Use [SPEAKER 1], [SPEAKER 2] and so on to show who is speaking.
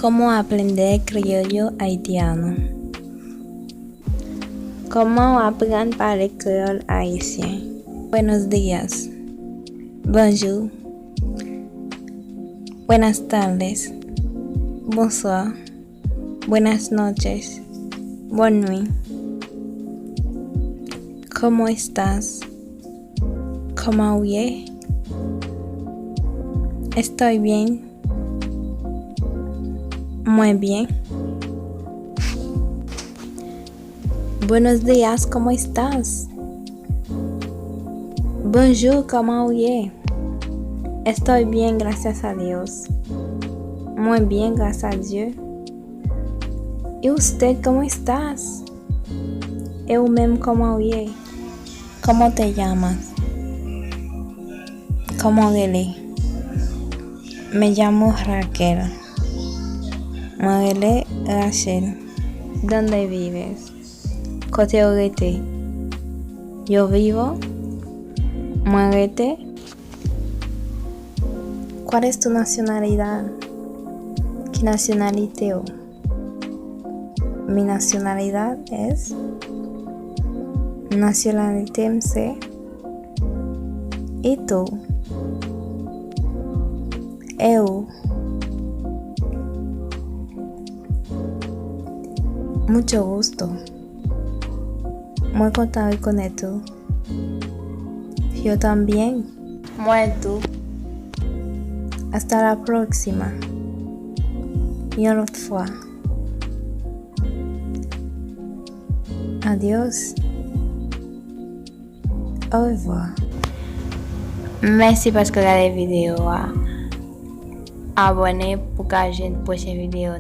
[SPEAKER 1] Cómo aprender criollo haitiano. Cómo aprender a parler créole haïtien. Buenos días. Bonjour. Buenas tardes. Bonsoir. Buenas noches. Bonne nuit. ¿Cómo estás? ¿Cómo voy? Estoy bien. Muy bien. Buenos días, ¿cómo estás? Bonjour, ¿cómo voy? Estoy bien, gracias a Dios. Muy bien, gracias a Dios. ¿Y usted cómo estás? Eu mesmo, ¿cómo voy? ¿Cómo te llamas? ¿Cómo dele? Me llamo Raquel. Muérele Rachel. ¿Dónde vives? Côté orete. Yo vivo. Muérete. ¿Cuál es tu nacionalidad? ¿Qué nacionalidad? Mi nacionalidad es nacionalité MC. ¿Y tú? Eu. Mucho gusto. Muy contento con esto. Yo también. Muito. Hasta la próxima. Y une autre fois. Adiós. Au revoir. Merci parce que regardez la vidéo. Abonnez pour que la prochaine vidéo.